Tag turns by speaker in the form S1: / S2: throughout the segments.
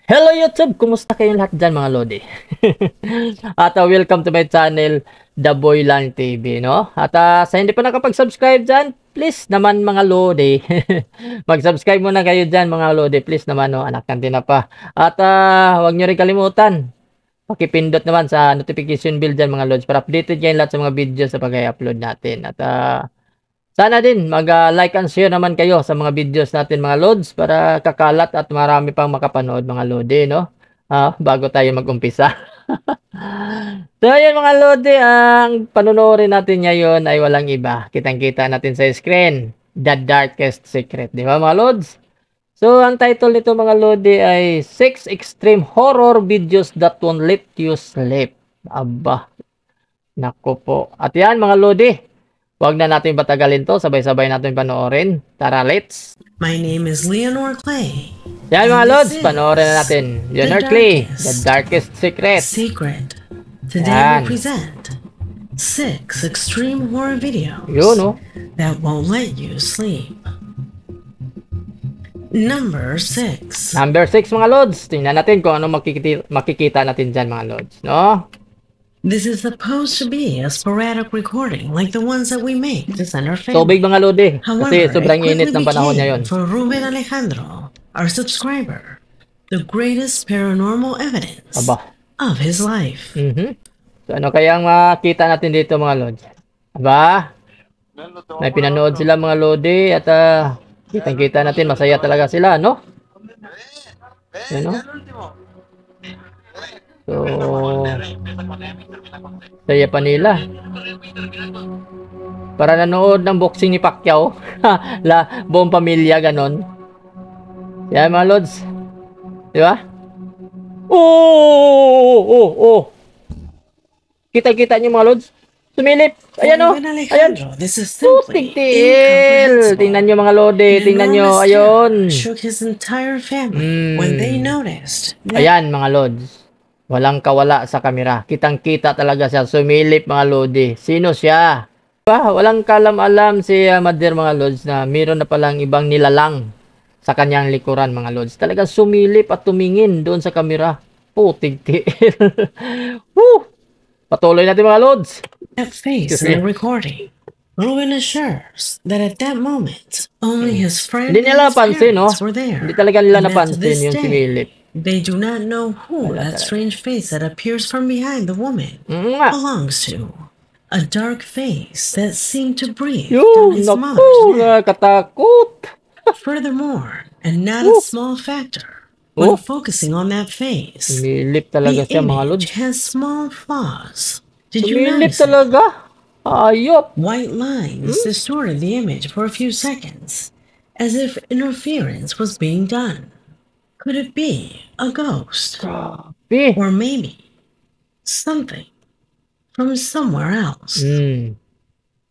S1: Hello YouTube! Kumusta kayong lahat dyan mga Lodi? At welcome to my channel, The Boy Lang TV, no? At sa hindi pa nakapag-subscribe dyan, please naman mga Lodi. Mag-subscribe muna kayo dyan mga Lodi, please naman, no? Anak kantin na pa. At huwag nyo rin kalimutan, pakipindot naman sa notification bell dyan mga Lods para updated kayo lahat sa mga videos sa pag-upload natin. At sana din mag-like and share naman kayo sa mga videos natin mga Lods para kakalat at marami pang makapanood mga Lodi, no? Bago tayo mag-umpisa. So ayun mga Lodi, ang panonoorin natin ngayon ay walang iba. Kitang-kita natin sa screen, The Darkest Secret, di ba mga Lods? So ang title nito mga Lodi ay 6 Extreme Horror Videos That Won't Let You Sleep. Aba, nako po. At yan mga Lodi, huwag na natin patagalin to, sabay-sabay natin panoorin. Tara, let's!
S2: My name is Leonor Clay.
S1: Yan mga
S2: And
S1: Lods,
S2: this is
S1: panoorin na natin. Leonor
S2: The
S1: Clay,
S2: Darkest
S1: The Darkest Secret.
S2: Secret. Today
S1: Yan.
S2: we present 6 extreme horror videos
S1: Yun, oh.
S2: that won't let you sleep. Number 6.
S1: Number 6 mga Lods. Tingnan natin kung ano makikita natin dyan mga Lods, no?
S2: This is supposed to be a sporadic recording like the ones that we make to send our family.
S1: Tubig mga Lodi.
S2: However,
S1: Kasi sobrang
S2: it
S1: init
S2: quickly
S1: ng panahon
S2: became
S1: ngayon.
S2: for Ruben Alejandro, our subscriber, the greatest paranormal evidence
S1: Aba.
S2: of his life.
S1: So ano kayang makita natin dito mga Lods? Aba, may pinanood sila mga Lodi at kitang-kita natin masaya talaga sila, no? Ano? So, saya pa nila. Para nanood ng boxing ni Pacquiao. Buong pamilya, ganon. Yan mga Lods. Di ba? Oh! Kita-kita niyo mga Lods. Sumilip. Ayan o.
S2: Ruben
S1: Ayan.
S2: Alejandro, this is simply
S1: Tigtil. Tingnan nyo mga Lodi.
S2: An
S1: Tingnan nyo.
S2: enormous
S1: Ayun.
S2: terror shook his entire family when they noticed that
S1: Ayan mga Lods. Walang kawala sa kamera. Kitang-kita talaga siya. Sumilip mga Lodi. Sino siya? Diba? Walang kalam-alam si Mother mga Lods na mayroon na palang ibang nilalang sa kanyang likuran mga Lods. Talagang sumilip at tumingin doon sa kamera. Putig-tiil. Woo! Patuloy natin mga Lods.
S2: face
S1: Excuse
S2: in the
S1: me.
S2: recording. Ruben assures that at that moment, only his friend
S1: Hindi
S2: and
S1: nila
S2: his
S1: napansin, no?
S2: parents were there.
S1: Hindi talaga nila
S2: And that to
S1: napansin
S2: this
S1: yung
S2: day,
S1: sumilip.
S2: they do not know who
S1: Wala
S2: that
S1: talaga.
S2: strange face that appears from behind the woman
S1: Nga.
S2: belongs to. A dark face that seemed to breathe
S1: Yun,
S2: down his
S1: naku,
S2: mother's neck.
S1: nakakatakot.
S2: Furthermore, and not a small factor,
S1: Oh.
S2: when focusing on that face,
S1: Sumilip
S2: the
S1: talaga siya mga Lods.
S2: image has small flaws. Did you
S1: Sumilip
S2: notice it?
S1: talaga. Ayop.
S2: White lines distorted the image for a few seconds, as if interference was being done. Could it be a ghost?
S1: Grabe.
S2: Or maybe something from somewhere else?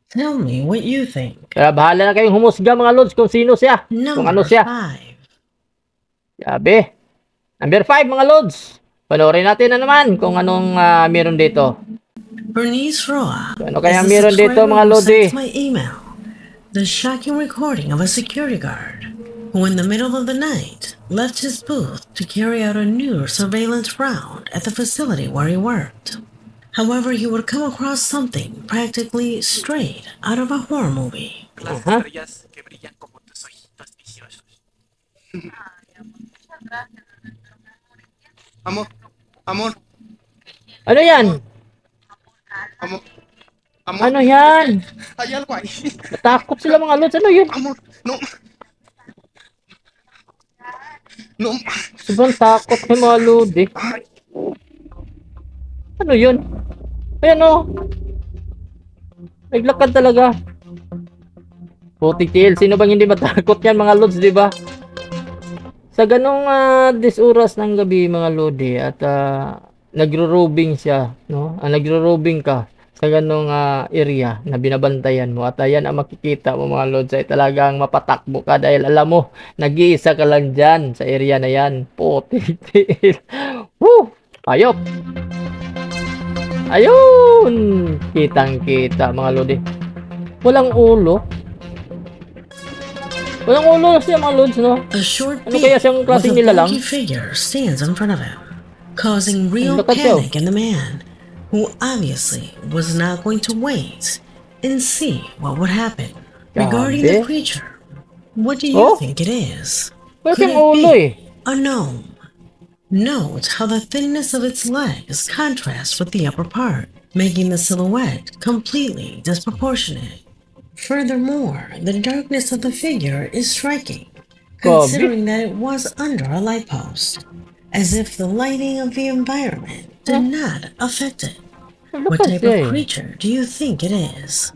S2: Tell me what you think.
S1: Kaya bahala na kayong humusga mga Lods kung sino siya. Kung ano
S2: Number
S1: siya.
S2: 5.
S1: Grabe. Number 5 mga Lods. Panoorin natin na naman kung anong meron dito.
S2: Bernice Roa.
S1: Ano kaya
S2: is the
S1: meron dito,
S2: subscriber
S1: mga
S2: who
S1: Lodi?
S2: sent my email. The shocking recording of a security guard who in the middle of the night left his booth to carry out a new surveillance round at the facility where he worked. However, he would come across something practically straight out of a horror movie.
S3: Las estrellas que brillan como tus ojitos viciosos. Amor, amor,
S1: Ano yan?
S3: amor, amor.
S1: Ano yan?
S3: Hay algo ahí.
S1: Natakot sila mga Lods. Ano yun?
S3: Amor, no. No.
S1: Sobrang takot kay mga Lodi.
S3: Ay,
S1: Ano yun? Ayan o. Naglakad talaga. Putik-tiil. Sino bang hindi matakot yan mga Lods, di ba? Sa ganong oras ng gabi mga Lodi at nagro-robing siya, no? Nagro-robing ka sa ganong area na binabantayan mo at ayan ang makikita mo mga Lods ay talagang mapatakbo ka dahil alam mo nag-iisa ka lang dyan sa area na yan. Putik-tiil. Woo! Ayop! Ayun! Kitang-kita mga Lodi. Walang ulo. Walang ulo siya mga lods, no?
S2: A short
S1: Ano kaya
S2: being
S1: siyang
S2: with
S1: klaseng
S2: a
S1: nilalang?
S2: bulky figure stands in front of him, causing real
S1: Lakad siya, oh.
S2: panic in the man, who obviously was not going to wait and see what would happen. Regarding the
S1: Grabe.
S2: creature, what do you
S1: Oh,
S2: think it is?
S1: wala
S2: Could
S1: siyang
S2: it
S1: ulo, eh.
S2: be a gnome? Note how the thinness of its legs contrasts with the upper part, making the silhouette completely disproportionate. Furthermore, the darkness of the figure is striking,
S1: Grabe.
S2: considering that it was under a light post, as if the lighting of the environment did
S1: Huh?
S2: not affect it. What
S1: Lakad
S2: type
S1: siya,
S2: of
S1: eh.
S2: creature do you think it is?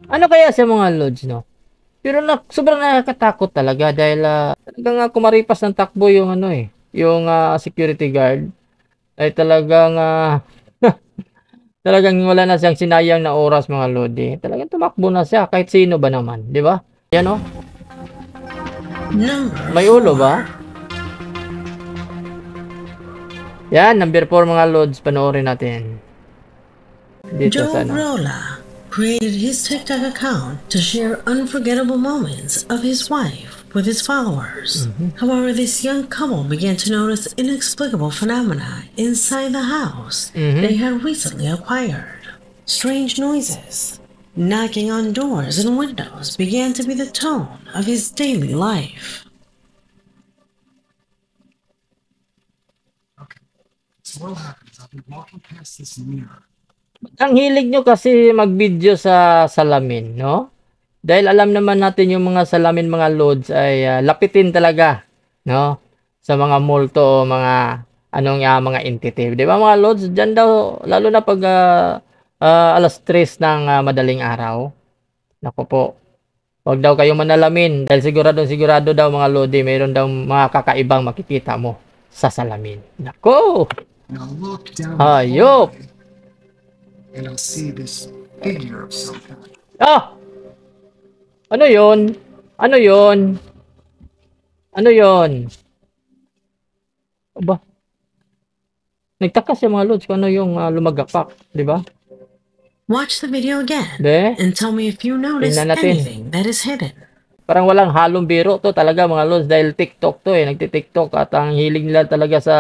S1: Ano kaya siya mga lods, no? Pero sobrang nakakatakot talaga dahil talagang kumaripas ng takbo yung ano eh, yung security guard ay talagang talagang wala na siyang sinayang na oras mga lodi. Talagang tumakbo na siya kahit sino ba naman, di ba? Yan oh.
S2: Number
S1: May ulo ba?
S2: 4.
S1: Yan, number 4 mga lods, panoorin natin. Dito
S2: Joe
S1: sa ano.
S2: Rolla created his TikTok account to share unforgettable moments of his wife with his followers. However, this young couple began to notice inexplicable phenomena inside the house they had recently acquired. Strange noises, knocking on doors and windows began to be the tone of his daily life.
S3: Okay. So what happens? I'll be walking past this mirror.
S1: Ang hilig nyo kasi mag-video sa salamin, no? Dahil alam naman natin yung mga salamin, mga loads ay lapitin talaga, no? Sa mga multo o mga mga entity. Di ba mga loads? Diyan daw, lalo na pag alas 3 ng madaling araw. Naku po. Huwag daw kayong manalamin dahil sigurado daw mga lodi, mayroon daw mga kakaibang makikita mo sa salamin. Naku!
S3: And I'll look down
S1: Hayop!
S3: the hallway, and I'll see this figure of some kind.
S1: Ah! Ano yon? Ano yon? Ano yon? Aba, nagtaka siya mga lods kung ano yung lumagapak, di ba?
S2: Watch the video again
S1: De,
S2: and tell me if you notice
S1: tingnan natin.
S2: anything that is hidden.
S1: Parang walang halong biro to talaga mga lods dahil TikTok to eh, nagti-TikTok at ang hiling nila talaga sa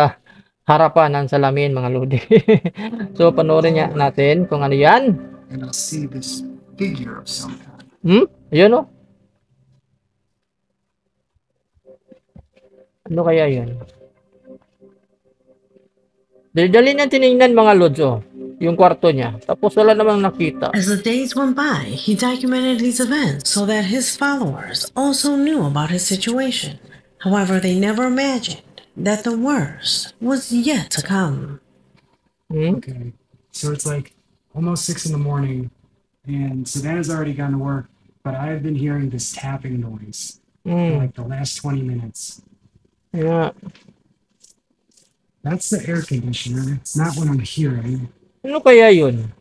S1: harapan ng salamin mga lodi. So panoorin niya natin kung ano yan.
S3: And I'll see this figure of some kind.
S1: Ayun oh. Ano kaya yun? Dali-dali niya tinignan mga lods oh. Yung kwarto niya. Tapos wala namang nakita.
S2: As the days went by, he documented these events so that his followers also knew about his situation. However, they never imagined that the worst was yet to come.
S3: Okay. So it's like almost 6 in the morning, and Savannah's already gone to work, but I've been hearing this tapping noise for like the last 20 minutes.
S1: Yeah.
S3: That's the air conditioner. It's not what I'm hearing.
S1: Ano kaya yun?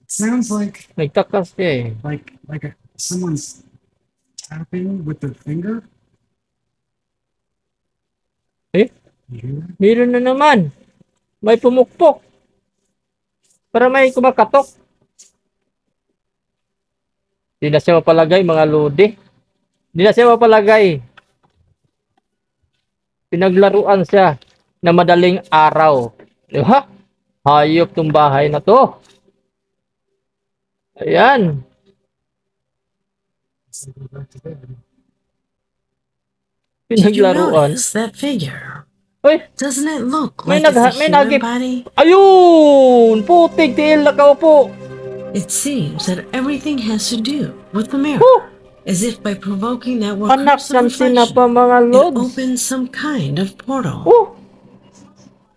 S3: It sounds like
S1: Nagtakas siya eh.
S3: someone's tapping with their finger.
S1: Eh?
S3: You hear that?
S1: Meron na naman. May pumukpok. Para may kumakatok. Hindi na siya mapalagay mga lodi. Hindi na siya mapalagay. Pinaglaruan siya na madaling araw. Di ba? Hayop tong bahay na to. Ayan.
S3: So go back to bed.
S2: Did you
S1: Pinaglaruan.
S2: notice that figure?
S1: Uy!
S2: Doesn't it look
S1: May
S2: like it's a
S1: may
S2: human
S1: nagip.
S2: body?
S1: Ayun! Putik tiil nakaupo.
S2: It seems that everything has to do with the mirror.
S1: Woo!
S2: As if by provoking that
S1: Anak
S2: recursive
S1: nansin na pa
S2: reflection,
S1: mga
S2: it
S1: lods.
S2: opens some kind of portal.
S1: Oh!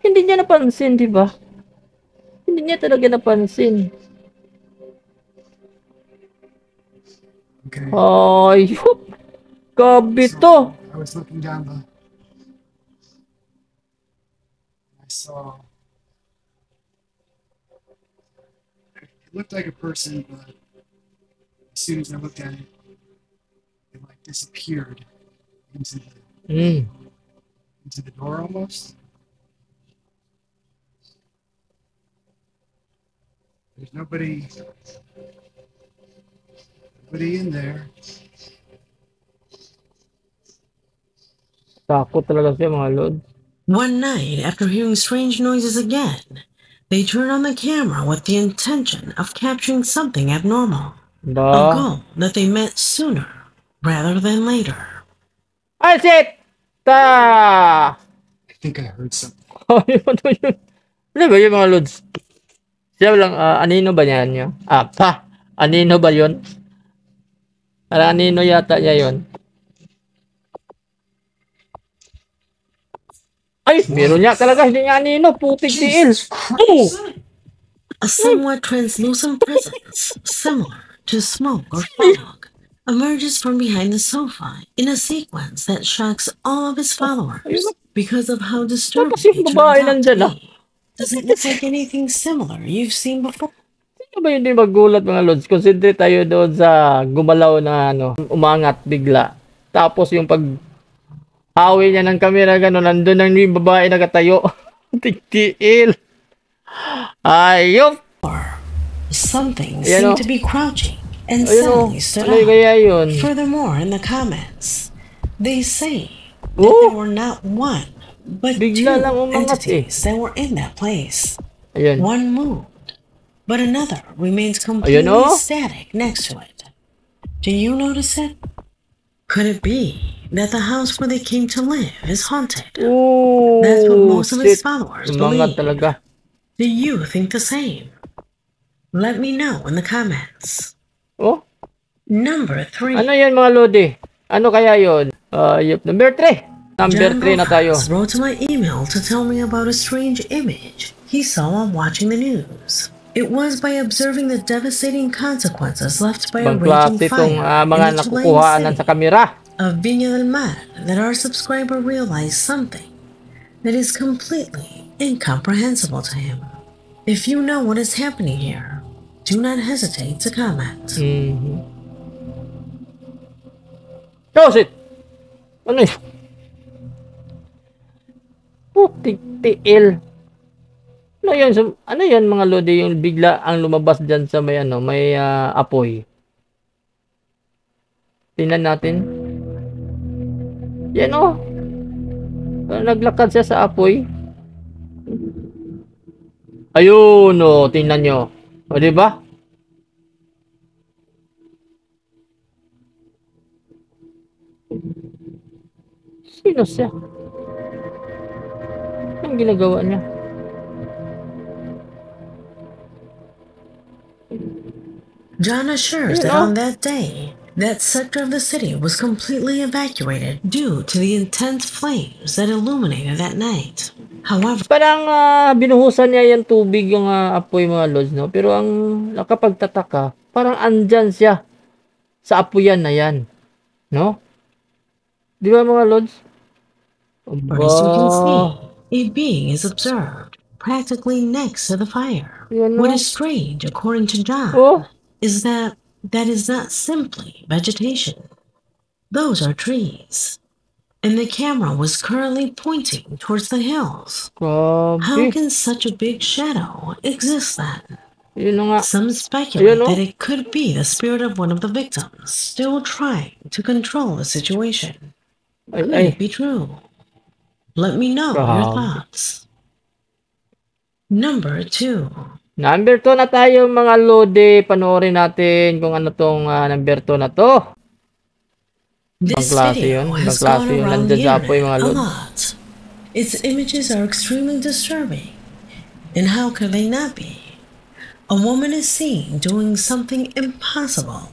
S1: Hindi niya napansin, di ba? Hindi niya talaga napansin.
S3: Okay.
S1: Ayop! Gabi to.
S3: I was looking down the. I saw. It looked like a person, but as soon as I looked at it, it like disappeared into the door almost. There's nobody Nobody in there.
S1: Takot talaga siya mga lods.
S2: One night, after hearing strange noises again, they turned on the camera with the intention of capturing something abnormal. A
S1: Ba?
S2: goal that they met sooner rather than later.
S1: Ay, shit! Ta!
S3: I think I heard something.
S1: Oh, yun. Ano ba yung mga lods? Siya lang, anino ba yan yun? Anino ba yun? Parang anino yata niya yun. Ay, meron niya talaga. Hindi niya anino. Putik tiil. Oh!
S2: A somewhat translucent presence, similar to smoke or fog, emerges from behind the sofa in a sequence that shocks all of his followers because of how disturbing
S1: Tapos yung
S2: it turns
S1: babae
S2: out
S1: nandyan,
S2: to be. Does it look like anything similar you've seen before?
S1: Sino ba yun din magulat mga lods? Concentrate tayo doon sa gumalaw na umangat bigla. Tapos yung pag hawi niya ng kamera gano'n, nandun ang yung babae nagatayo. Tigtiil. Ayop!
S2: Something
S1: Ayan,
S2: seemed to be crouching and
S1: Ayun o.
S2: suddenly stood
S1: Ano
S2: up.
S1: kaya yun?
S2: Furthermore, in the comments, they say that
S1: Oh!
S2: there were not one, but
S1: Bigla
S2: two
S1: lang umangat
S2: entities that were in that place.
S1: Ayun.
S2: One moved, but another remains completely
S1: Ayun, oh.
S2: static next to it. Do you notice it? Could it be that the house where they came to live is haunted?
S1: Oh,
S2: That's what most of his
S1: shit.
S2: followers
S1: Umangat
S2: believe.
S1: talaga.
S2: Do you think the same? Let me know in the comments.
S1: Oh,
S2: Number 3.
S1: ano yan mga lodi? Ano kaya yun? Yup, number 3. Number
S2: John
S1: 3 na tayo.
S2: Bofax wrote to my email to tell me about a strange image he saw while watching the news. It was by observing the devastating consequences left by a
S1: Ibang
S2: raging
S1: klase itong
S2: fire
S1: mga
S2: in the
S1: nakukuhaanan
S2: Chilean
S1: sa
S2: city
S1: kamera.
S2: of Viña del Mar that our subscriber realized something that is completely incomprehensible to him. If you know what is happening here, do not hesitate to comment.
S1: Oh, shit! Ano yun? Putik tiil. Ano yan mga lodi? Yung bigla ang lumabas dyan sa may apoy. Tingnan natin. Yan oh. Naglakad siya sa apoy. Ayun oh, tingnan nyo. O diba? Sino siya? Anong ginagawa niya?
S2: John assures that on that day, that sector of the city was completely evacuated due to the intense flames that illuminated that night. However,
S1: Parang binuhusan niya yung tubig yung apoy mga lods, no? Pero ang nakapagtataka, parang andyan siya sa apoyan na yan. No? Di ba mga lods?
S2: as you can see, a being is observed practically next to the fire.
S1: Yan,
S2: What
S1: no?
S2: is strange, according to John,
S1: Oh,
S2: is that is not simply vegetation. Those are trees. And the camera was currently pointing towards the hills. How
S1: grabe.
S2: can such a big shadow exist then?
S1: Yun na nga.
S2: Some speculate
S1: Ayun, no?
S2: that it could be the spirit of one of the victims, still trying to control the situation.
S1: Ay,
S2: Could
S1: ay.
S2: it be true? Let me know your
S1: Grabe.
S2: thoughts. Number 2.
S1: Number 2 na tayo mga lodi. Panoorin natin kung ano tong number 2 na to.
S2: This
S1: klase
S2: video
S1: yun,
S2: has
S1: ibang klase
S2: gone
S1: yun.
S2: around
S1: Nandyan
S2: the
S1: sa apoy, mga
S2: internet a
S1: lord.
S2: lot. Its images are extremely disturbing. And how could they not be? A woman is seen doing something impossible.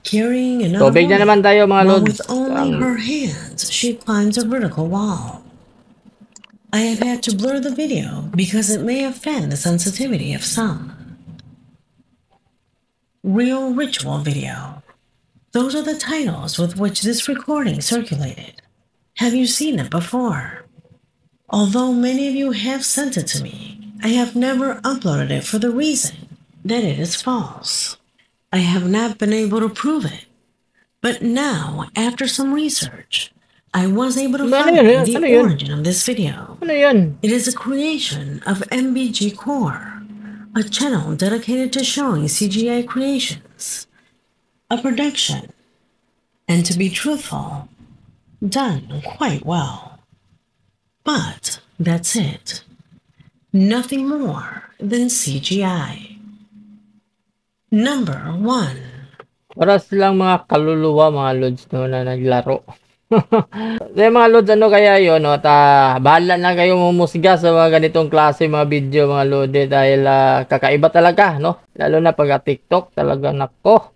S2: Carrying another
S1: Tubig na naman tayo mga
S2: while
S1: lods.
S2: with only her hands, she climbs a vertical wall. I have had to blur the video because it may offend the sensitivity of some. Real Ritual Video. Those are the titles with which this recording circulated. Have you seen it before? Although many of you have sent it to me, I have never uploaded it for the reason that it is false. I have not been able to prove it. But now, after some research, I was able to
S1: Ano
S2: find
S1: yun?
S2: the
S1: Ano yun?
S2: origin of this video.
S1: Ano yan?
S2: It is a creation of MBG Core, a channel dedicated to showing CGI creations. a production, and to be truthful, done quite well. But that's it. Nothing more than CGI. Number 1.
S1: Para silang mga kaluluwa, mga lods, no, na naglaro. Kaya mga lods, ano kaya yun, no? At bahala na kayo mumusga sa mga ganitong klase mga video, mga lodi, dahil kakaiba talaga, no? Lalo na pag TikTok, talaga nako.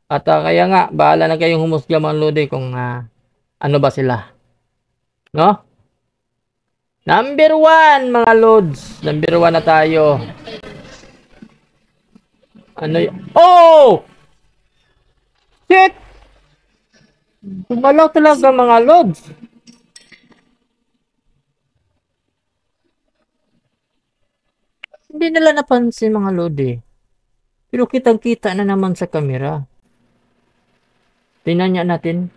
S1: At kaya nga, bahala na kayong humusga mga lodi kung ano ba sila, no? Number 1, mga lods. Number 1 na tayo. Ano y- Oh! Shit! Gumalaw talaga mga lods. Hindi nila napansin mga lodi. Pero kitang-kita na naman sa kamera. Tingnan natin.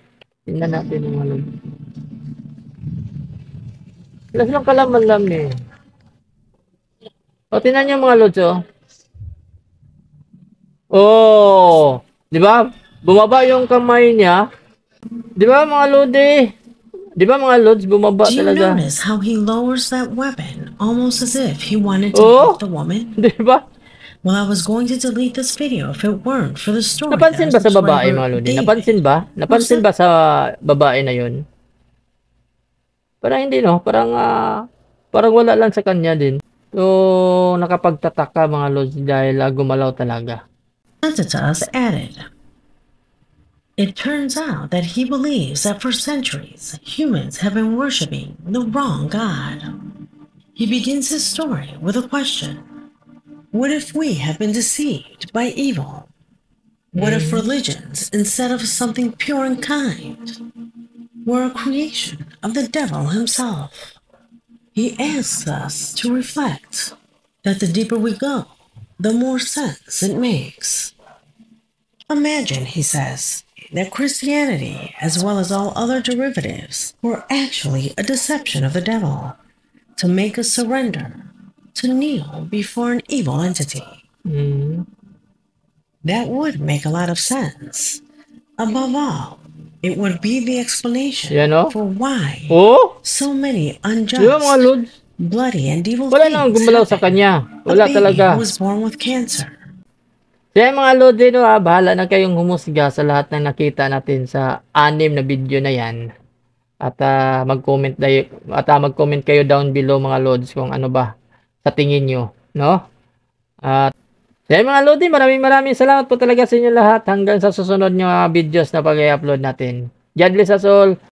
S1: Tingnan natin mga lodi. Wala silang kalaman-lam eh. O, tingnan niyo mga lods, oh. Oh! Di ba? Bumaba yung kamay niya. Di ba mga lodi? Di ba mga lods, bumaba
S2: Do you
S1: talaga.
S2: notice how he lowers that weapon almost as if he wanted to
S1: Oh?
S2: hit the woman?
S1: Di ba?
S2: Well, I was going to delete this video if it weren't for the story.
S1: Napansin ba
S2: that
S1: sa babae
S2: subscriber
S1: mga lodi?
S2: David
S1: Napansin ba? Napansin ba sa babae na yun? Parang hindi no, parang wala lang sa kanya din. So nakapagtataka mga lods dahil gumalaw talaga.
S2: presented to us added. It turns out that he believes that for centuries humans have been worshipping the wrong God. He begins his story with a question. What if we have been deceived by evil? What if religions, instead of something pure and kind, were a creation of the devil himself? He asks us to reflect that the deeper we go, the more sense it makes. Imagine, he says, that Christianity, as well as all other derivatives, were actually a deception of the devil to make us surrender, to kneel before an evil entity. That would make a lot of sense. Above all, it would be the explanation
S1: Yan, oh.
S2: for why
S1: Oh?
S2: so many
S1: Di ba mga
S2: unjust,
S1: lods?
S2: bloody, and evil
S1: Wala nang
S2: things
S1: gumalaw sa
S2: happened.
S1: kanya. Wala
S2: A baby
S1: talaga.
S2: who was born with cancer.
S1: Kaya mga lodi, no, bahala na kayong humusga sa lahat ng nakita natin sa 6 na video na yan. At mag-comment kayo down below mga lods kung ano ba sa tingin nyo, no? At kaya mga lodi, maraming salamat po talaga sa inyo lahat hanggang sa susunod nyo videos na pag-i-upload natin. God bless us all.